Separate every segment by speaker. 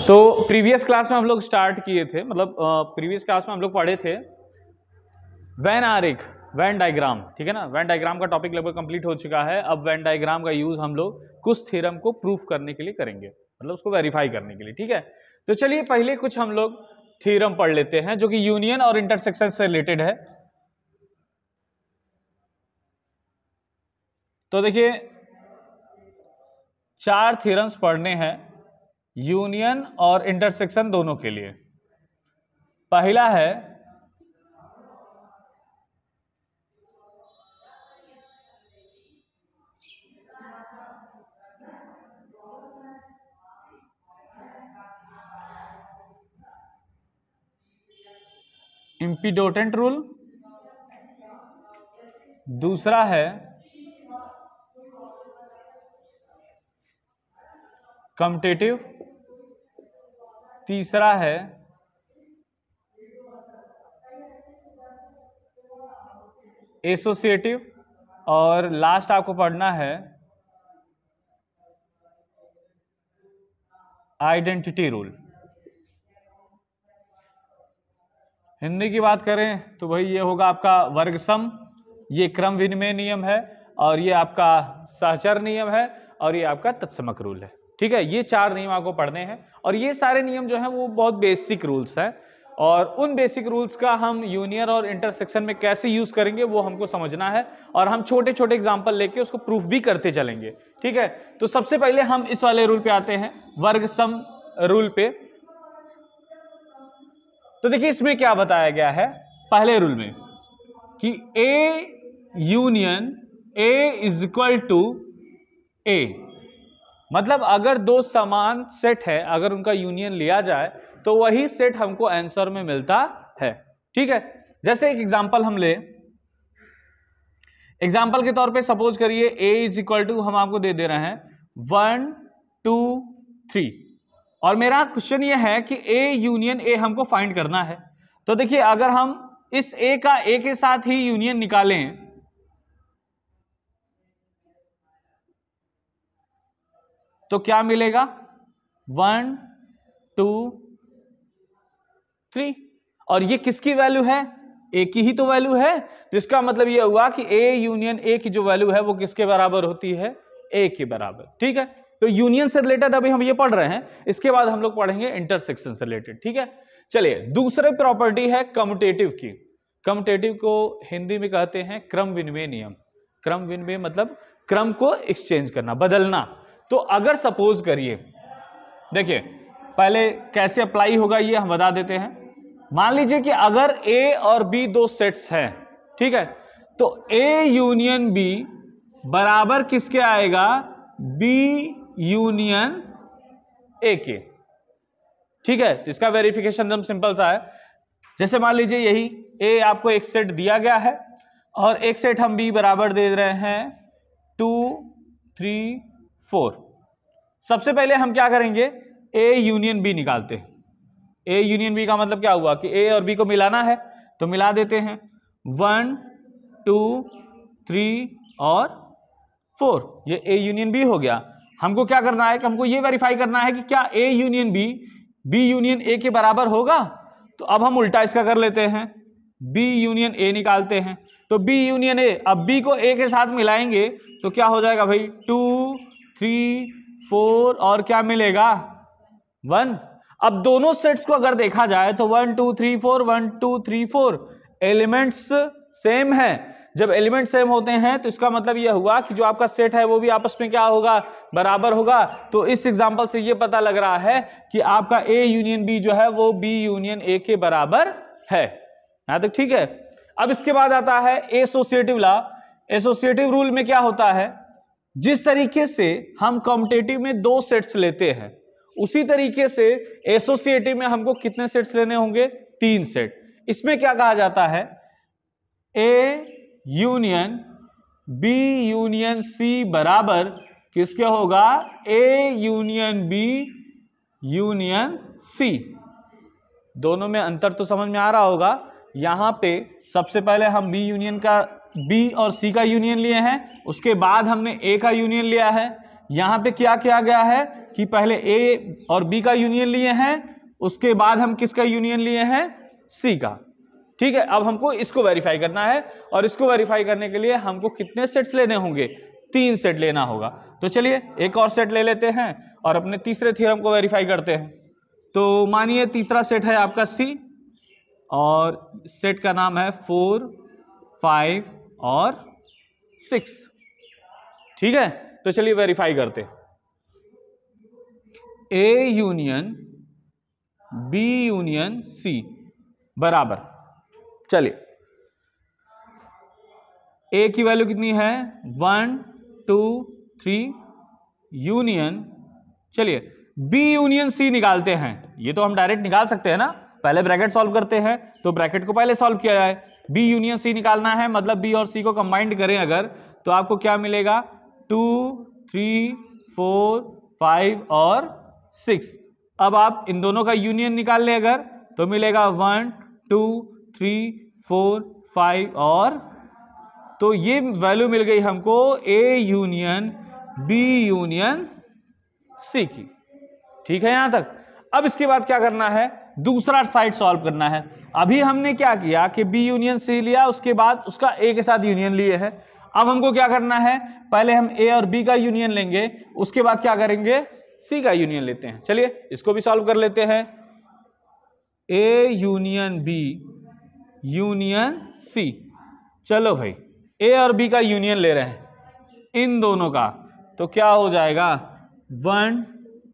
Speaker 1: तो previous class में हम लोग स्टार्ट किए थे, मतलब प्रीवियस क्लास में हम लोग पढ़े थे वेन आरेख, वेन डायग्राम, ठीक है ना। वेन डायग्राम का टॉपिक लगभग कंप्लीट हो चुका है। अब वेन डायग्राम का यूज हम लोग कुछ थ्योरम को प्रूफ करने के लिए करेंगे, मतलब उसको वेरीफाई करने के लिए, ठीक है। तो चलिए पहले कुछ हम लोग थ्योरम पढ़ लेते हैं जो कि यूनियन और इंटरसेक्शन से रिलेटेड है। तो देखिए 4 थ्योरम्स पढ़ने हैं यूनियन और इंटरसेक्शन दोनों के लिए। पहला है इम्पीडेंट रूल, दूसरा है कम्यूटेटिव, तीसरा है एसोसिएटिव और लास्ट आपको पढ़ना है आइडेंटिटी रूल। हिंदी की बात करें तो भाई ये होगा आपका वर्ग सम, ये क्रम विनिमय नियम है, और ये आपका सहचर नियम है, और ये आपका तत्समक रूल है, ठीक है। ये 4 नियम आपको पढ़ने हैं, और ये सारे नियम जो हैं वो बहुत बेसिक रूल्स हैं, और उन बेसिक रूल्स का हम यूनियन और इंटरसेक्शन में कैसे यूज करेंगे वो हमको समझना है, और हम छोटे छोटे एग्जांपल लेके उसको प्रूफ भी करते चलेंगे, ठीक है। तो सबसे पहले हम इस वाले रूल पे आते हैं, वर्ग सम रूल पे। तो देखिए इसमें क्या बताया गया है पहले रूल में कि A union A is equal to A, मतलब अगर दो समान सेट है, अगर उनका यूनियन लिया जाए तो वही सेट हमको आंसर में मिलता है, ठीक है। जैसे एक एग्जांपल हम ले, एग्जांपल के तौर पे सपोज करिए ए इज इक्वल टू, हम आपको दे रहे हैं 1 2 3, और मेरा क्वेश्चन ये है कि ए यूनियन ए हमको फाइंड करना है। तो देखिए अगर हम इस ए का ए के साथ ही यूनियन निकालें तो क्या मिलेगा 1 2 3, और ये किसकी वैल्यू है, ए की ही तो वैल्यू है, जिसका मतलब ये हुआ कि ए यूनियन ए की जो वैल्यू है वो किसके बराबर होती है, ए के बराबर, ठीक है। तो यूनियन से रिलेटेड अभी हम ये पढ़ रहे हैं, इसके बाद हम लोग पढ़ेंगे इंटरसेक्शन से रिलेटेड, ठीक है। चलिए दूसरी प्रॉपर्टी है कम्यूटेटिव की। कम्यूटेटिव को हिंदी में कहते हैं क्रम विनिमय नियम। क्रम विनिमय मतलब क्रम को एक्सचेंज करना, बदलना। तो अगर सपोज करिए, देखिए पहले कैसे अप्लाई होगा ये हम बता देते हैं। मान लीजिए कि अगर ए और बी दो सेट्स हैं, ठीक है, तो ए यूनियन बी बराबर किसके आएगा, बी यूनियन ए के, ठीक है। तो इसका वेरिफिकेशन एकदम सिंपल सा है। जैसे मान लीजिए यही ए आपको एक सेट दिया गया है, और एक सेट हम बी बराबर दे रहे हैं 2 3 4। सबसे पहले हम क्या करेंगे, ए यूनियन बी निकालते हैं। ए यूनियन बी का मतलब क्या हुआ कि ए और बी को मिलाना है, तो मिला देते हैं 1 2 3 और 4, ये ए यूनियन बी हो गया। हमको क्या करना है कि हमको ये वेरीफाई करना है कि क्या A union B B union A के बराबर होगा। तो अब हम उल्टा इसका कर लेते हैं, बी यूनियन ए निकालते हैं। तो बी यूनियन ए, अब बी को ए के साथ मिलाएंगे तो क्या हो जाएगा भाई 2 3 4, और क्या मिलेगा 1। अब दोनों सेट्स को अगर देखा जाए तो 1 2 3 4 1 2 3 4 एलिमेंट्स सेम है। जब एलिमेंट सेम होते हैं तो इसका मतलब यह हुआ कि जो आपका सेट है वो भी आपस में क्या होगा, बराबर होगा। तो इस एग्जांपल से ये पता लग रहा है कि आपका ए यूनियन बी जो है वो बी यूनियन ए के बराबर है। यहां तक ठीक है। अब इसके बाद आता है एसोसिएटिव लॉ। एसोसिएटिव रूल में क्या होता है, जिस तरीके से हम कम्यूटेटिव में 2 सेट्स लेते हैं, उसी तरीके से एसोसिएटिव में हमको कितने सेट्स लेने होंगे, 3 सेट। इसमें क्या कहा जाता है, A union B union C बराबर किसके होगा, A union B union C. दोनों में अंतर तो समझ में आ रहा होगा। यहां पे सबसे पहले हम बी यूनियन का, बी और सी का यूनियन लिए हैं, उसके बाद हमने ए का यूनियन लिया है। यहां पे क्या किया गया है कि पहले ए और बी का यूनियन लिए हैं, उसके बाद हम किसका यूनियन लिए हैं, सी का। ठीक है, अब हमको इसको वेरीफाई करना है, और इसको वेरीफाई करने के लिए हमको कितने सेट्स लेने होंगे, 3 सेट लेना होगा। तो चलिए एक और सेट ले लेते हैं और अपने तीसरे थ्योरम को वेरीफाई करते हैं। तो मानिए तीसरा सेट है आपका सी, और सेट का नाम है 4, 5 और 6। ठीक है, तो चलिए वेरीफाई करते हैं। A union B union C बराबर, चलिए ए की वैल्यू कितनी है 1 2 3 यूनियन, चलिए बी यूनियन सी निकालते हैं। ये तो हम डायरेक्ट निकाल सकते हैं ना, पहले ब्रैकेट सॉल्व करते हैं, तो ब्रैकेट को पहले सॉल्व किया जाए। बी यूनियन सी निकालना है, मतलब बी और सी को कंबाइंड करें अगर, तो आपको क्या मिलेगा 2 3 4 5 और 6। अब आप इन दोनों का यूनियन निकाल लें अगर, तो मिलेगा 1 2 3 4 5 और, तो ये वैल्यू मिल गई हमको A union B union C की। ठीक है यहां तक। अब इसके बाद क्या करना है, दूसरा साइड सॉल्व करना है। अभी हमने क्या किया कि बी यूनियन सी लिया, उसके बाद उसका ए के साथ यूनियन लिए है। अब हमको क्या करना है, पहले हम ए और बी का यूनियन लेंगे, उसके बाद क्या करेंगे, सी का यूनियन लेते हैं। चलिए इसको भी सॉल्व कर लेते हैं। A union B union C, चलो भाई ए और बी का यूनियन ले रहे हैं इन दोनों का, तो क्या हो जाएगा 1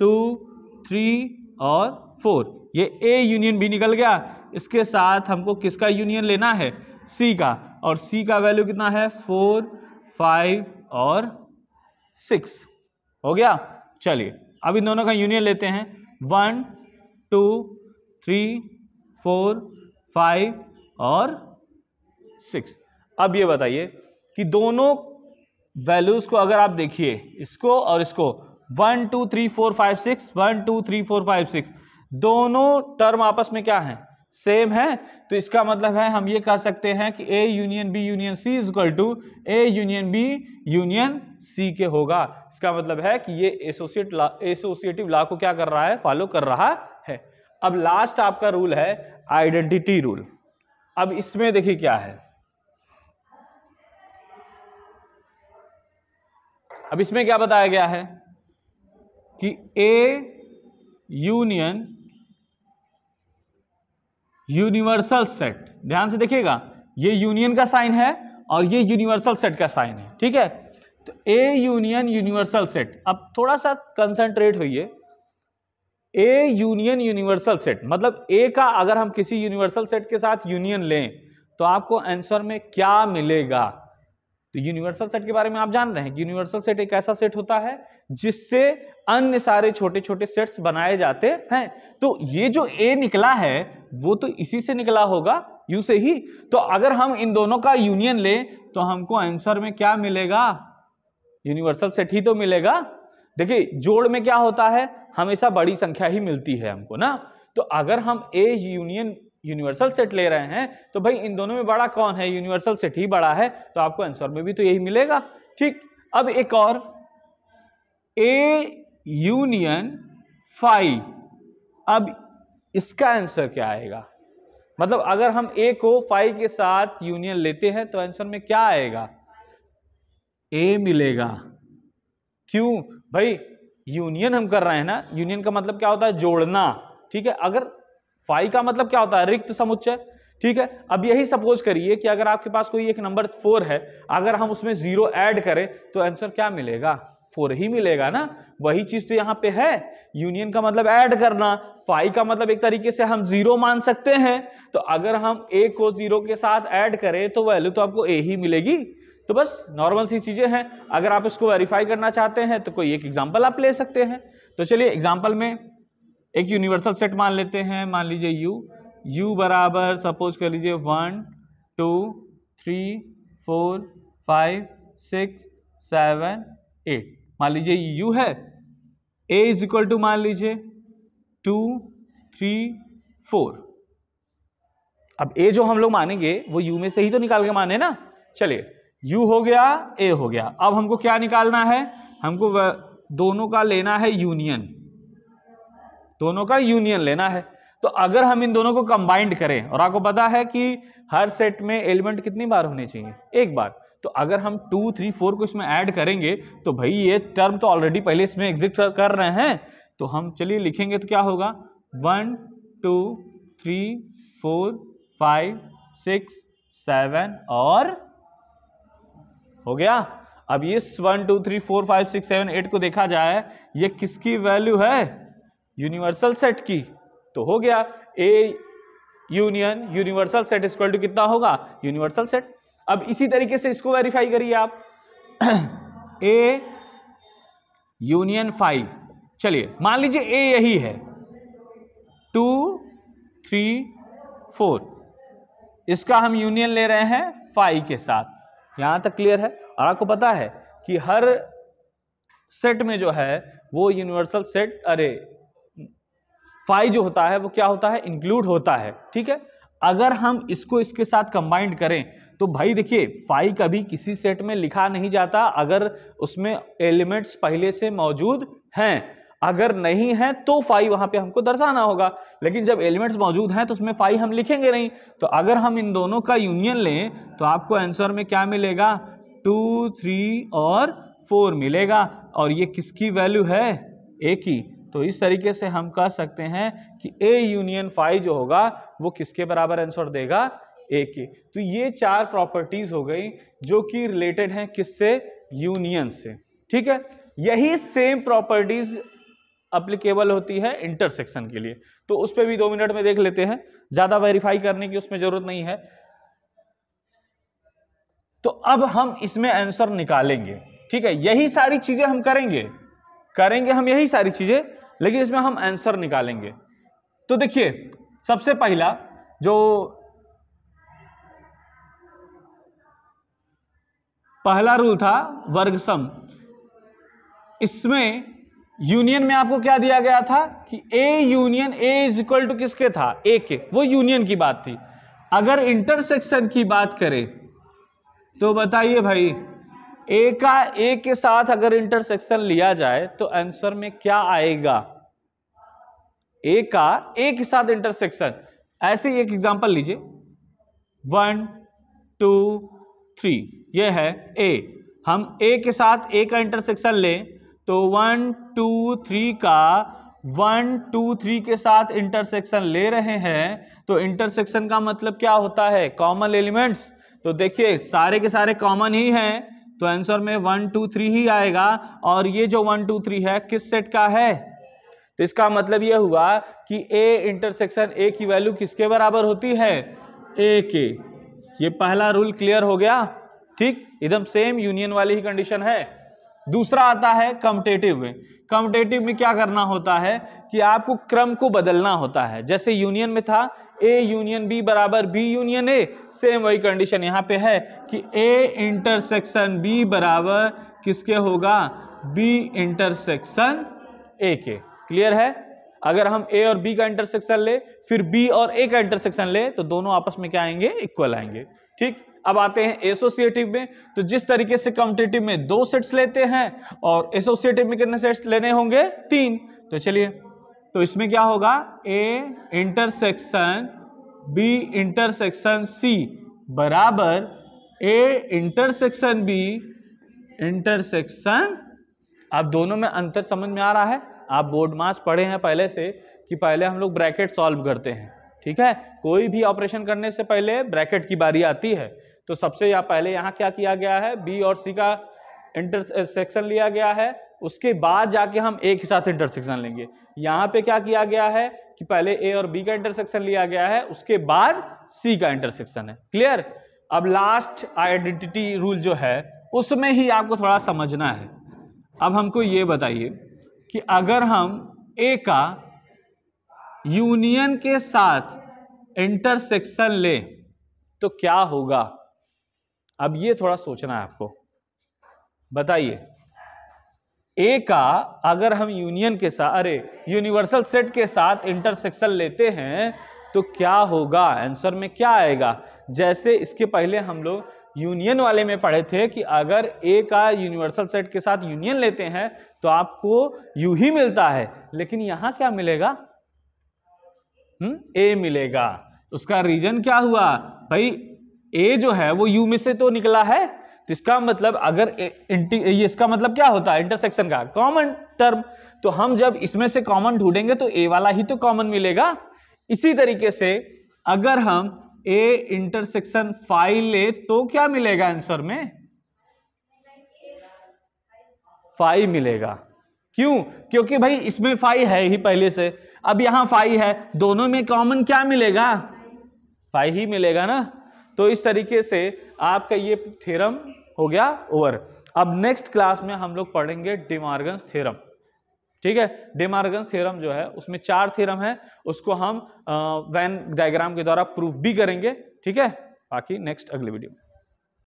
Speaker 1: 2 3 और 4, ये ए यूनियन बी निकल गया। इसके साथ हमको किसका यूनियन लेना है, सी का, और सी का वैल्यू कितना है 4 5 और 6 हो गया। चलिए अब इन दोनों का यूनियन लेते हैं, 1 2 3 4 5 और 6। अब ये बताइए कि दोनों वैल्यूज को अगर आप देखिए, इसको और इसको, 1 2 3 4 5 6, 1 2 3 4 5 6, दोनों टर्म आपस में क्या है, सेम है। तो इसका मतलब है हम ये कह सकते हैं कि A union B union C is equal to A union B union C के होगा। इसका मतलब है कि ये एसोसिएटिव लॉ को क्या कर रहा है, फॉलो कर रहा है। अब लास्ट आपका रूल है आइडेंटिटी रूल। अब इसमें देखिए क्या है, अब इसमें क्या बताया गया है कि ए यूनियन यूनिवर्सल सेट, ध्यान से देखिएगा, ये यूनियन का साइन है और ये यूनिवर्सल सेट का साइन है। ठीक है, तो ए यूनियन यूनिवर्सल सेट, अब थोड़ा सा कंसंट्रेट होइए। ए यूनियन यूनिवर्सल सेट मतलब ए का अगर हम किसी यूनिवर्सल सेट के साथ यूनियन लें तो आपको आंसर में क्या मिलेगा। तो यूनिवर्सल सेट के बारे में आप जान रहे हैं कि यूनिवर्सल सेट एक ऐसा सेट होता है जिससे अन्य सारे छोटे छोटे सेट्स बनाए जाते हैं। तो ये जो ए निकला है वो तो इसी से निकला होगा, यू से ही। तो अगर हम इन दोनों का यूनियन लें तो हमको आंसर में क्या मिलेगा, यूनिवर्सल सेट ही तो मिलेगा। देखिए जोड़ में क्या होता है, हमेशा बड़ी संख्या ही मिलती है हमको ना। तो अगर हम ए यूनियन यूनिवर्सल सेट ले रहे हैं तो भाई इन दोनों में बड़ा कौन है, यूनिवर्सल सेट ही बड़ा है, तो आपको आंसर में भी तो यही मिलेगा। ठीक, अब एक और, ए यूनियन फाई, अब इसका आंसर क्या आएगा, मतलब अगर हम ए को फाई के साथ यूनियन लेते हैं तो आंसर में क्या आएगा, ए मिलेगा। क्यों भाई, यूनियन हम कर रहे हैं ना, यूनियन का मतलब क्या होता है, जोड़ना। ठीक है, अगर फाई का मतलब क्या होता है, रिक्त समुच्चय। ठीक है, अब यही सपोज करिए कि अगर आपके पास कोई एक नंबर 4 है, अगर हम उसमें 0 ऐड करें तो आंसर क्या मिलेगा, 4 ही मिलेगा ना। वही चीज तो यहाँ पे है, यूनियन का मतलब ऐड करना, फाई का मतलब एक तरीके से हम 0 मान सकते हैं। तो अगर हम ए को 0 के साथ ऐड करें तो वैल्यू तो आपको ए ही मिलेगी। तो बस नॉर्मल सी चीजें हैं। अगर आप इसको वेरीफाई करना चाहते हैं तो कोई एक एग्जांपल आप ले सकते हैं। तो चलिए एग्जांपल में एक यूनिवर्सल सेट मान लेते हैं, मान लीजिए u बराबर सपोज कर लीजिए 1 2 3 4 5 6 7 8, मान लीजिए u है। a इज इक्वल टू मान लीजिए 2 3 4। अब a जो हम लोग मानेंगे वो u में से ही तो निकाल के माने ना। चलिए u हो गया, a हो गया। अब हमको क्या निकालना है, हमको दोनों का लेना है यूनियन, दोनों का यूनियन लेना है। तो अगर हम इन दोनों को कंबाइंड करें, और आपको पता है कि हर सेट में एलिमेंट कितनी बार होने चाहिए, एक बार, तो अगर हम 2 3 4 को इसमें ऐड करेंगे तो भाई ये टर्म तो ऑलरेडी पहले इसमें एग्जिस्ट कर रहे हैं, तो हम चलिए लिखेंगे तो क्या होगा 1 2 3 4 5 6 7 और हो गया। अब ये 1 2 3 4 5 6 7 8 को देखा जाए, ये किसकी वैल्यू है, यूनिवर्सल सेट की, तो हो गया A union universal set equal to कितना होगा, यूनिवर्सल सेट। अब इसी तरीके से इसको वेरीफाई करिए आप ए यूनियन 5, चलिए मान लीजिए ए यही है 2 3 4, इसका हम यूनियन ले रहे हैं 5 के साथ, यहां तक क्लियर है। और आपको पता है कि हर सेट में जो है वो यूनिवर्सल सेट, अरे 5 जो होता है वो क्या होता है, इंक्लूड होता है, ठीक है। अगर हम इसको इसके साथ कंबाइंड करें तो भाई देखिए 5 कभी किसी सेट में लिखा नहीं जाता अगर उसमें एलिमेंट्स पहले से मौजूद हैं, अगर नहीं है तो 5 वहां पे हमको दर्शाना होगा, लेकिन जब एलिमेंट्स मौजूद हैं तो उसमें 5 हम लिखेंगे नहीं। तो अगर हम इन दोनों का यूनियन लें तो आपको आंसर में क्या मिलेगा, 2 3 और 4 मिलेगा, और ये किसकी वैल्यू है, ए की। तो इस तरीके से हम कह सकते हैं कि ए यूनियन 5 जो होगा वो किसके बराबर आंसर देगा, ए के। तो ये 4 प्रॉपर्टीज हो गई जो कि रिलेटेड हैं किससे, यूनियन से, ठीक है। यही सेम प्रॉपर्टीज एप्लीकेबल होती है इंटरसेक्शन के लिए, तो उस पर भी 2 मिनट में देख लेते हैं, ज्यादा वेरीफाई करने की उसमें जरूरत नहीं है। तो अब हम इसमें आंसर निकालेंगे, ठीक है, यही सारी चीजें हम करेंगे हम यही सारी चीजें, लेकिन इसमें हम आंसर निकालेंगे। तो देखिए सबसे पहला जो पहला रूल था वर्गसम, इसमें यूनियन में आपको क्या दिया गया था कि A union A is equal to किसके था, ए के, वो यूनियन की बात थी। अगर इंटरसेक्शन की बात करें तो बताइए भाई ए का ए के साथ अगर इंटरसेक्शन लिया जाए तो आंसर में क्या आएगा, ए का ए के साथ इंटरसेक्शन। ऐसे ही एक एग्जांपल लीजिए 1 2 3, ये है ए, हम ए के साथ ए का इंटरसेक्शन लें तो 1 2 3 का 1 2 3 के साथ इंटरसेक्शन ले रहे हैं, तो इंटरसेक्शन का मतलब क्या होता है, कॉमन एलिमेंट्स। तो देखिए सारे के सारे कॉमन ही हैं, तो आंसर में 1 2 3 ही आएगा, और ये जो 1 2 3 है किस सेट का है, तो इसका मतलब यह हुआ कि ए इंटरसेक्शन ए की वैल्यू किसके बराबर होती है, ए के। ये पहला रूल क्लियर हो गया, ठीक, एकदम सेम यूनियन वाली ही कंडीशन है। दूसरा आता है कम्यूटेटिव में। कम्यूटेटिव में क्या करना होता है कि आपको क्रम को बदलना होता है, जैसे यूनियन में था ए यूनियन बी बराबर बी यूनियन ए, सेम वही कंडीशन यहाँ पे है कि ए इंटरसेक्शन बी बराबर किसके होगा, बी इंटरसेक्शन ए के। क्लियर है। अगर हम ए और बी का इंटरसेक्शन ले फिर बी और ए का इंटरसेक्शन ले तो दोनों आपस में क्या आएंगे, इक्वल आएंगे, ठीक। अब आते हैं एसोसिएटिव में। तो जिस तरीके से कम्यूटेटिव में 2 सेट्स लेते हैं और एसोसिएटिव में कितने सेट्स लेने होंगे, 3। तो चलिए, तो इसमें क्या होगा, A intersection B intersection C बराबर ए इंटरसेक्शन बी इंटरसेक्शन। अब दोनों में अंतर समझ में आ रहा है, आप बोर्ड मास पढ़े हैं पहले से कि पहले हम लोग ब्रैकेट सॉल्व करते हैं, ठीक है। कोई भी ऑपरेशन करने से पहले ब्रैकेट की बारी आती है, तो सबसे पहले यहाँ क्या किया गया है, बी और सी का इंटरसेक्शन लिया गया है, उसके बाद जाके हम ए के साथ इंटरसेक्शन लेंगे। यहाँ पे क्या किया गया है कि पहले ए और बी का इंटरसेक्शन लिया गया है, उसके बाद सी का इंटरसेक्शन है। क्लियर। अब लास्ट आइडेंटिटी रूल जो है उसमें ही आपको थोड़ा समझना है। अब हमको ये बताइए कि अगर हम ए का यूनियन के साथ इंटरसेक्शन ले तो क्या होगा। अब ये थोड़ा सोचना है आपको, बताइए ए का अगर हम यूनियन के साथ, अरे यूनिवर्सल सेट के साथ इंटरसेक्शन लेते हैं तो क्या होगा, आंसर में क्या आएगा। जैसे इसके पहले हम लोग यूनियन वाले में पढ़े थे कि अगर ए का यूनिवर्सल सेट के साथ यूनियन लेते हैं तो आपको यू ही मिलता है, लेकिन यहां क्या मिलेगा? ए मिलेगा। उसका रीजन क्या हुआ भाई? ए जो है वो यू में से तो निकला है, तो इसका मतलब अगर इसका मतलब क्या होता है? इंटरसेक्शन का कॉमन टर्म। तो हम जब इसमें से कॉमन ढूंढेंगे तो ए वाला ही तो कॉमन मिलेगा। इसी तरीके से अगर हम ए इंटरसेक्शन फाई ले तो क्या मिलेगा आंसर में? फाई मिलेगा। क्यों? क्योंकि भाई इसमें फाई है ही पहले से, अब यहां फाई है, दोनों में कॉमन क्या मिलेगा? फाई ही मिलेगा ना। तो इस तरीके से आपका ये थ्योरम हो गया ओवर। अब नेक्स्ट क्लास में हम लोग पढ़ेंगे डे मॉर्गन्स थ्योरम। ठीक है, डे मॉर्गन्स थ्योरम जो है उसमें 4 थ्योरम है, उसको हम वेन डायग्राम के द्वारा प्रूफ भी करेंगे। ठीक है, बाकी नेक्स्ट अगले वीडियो में।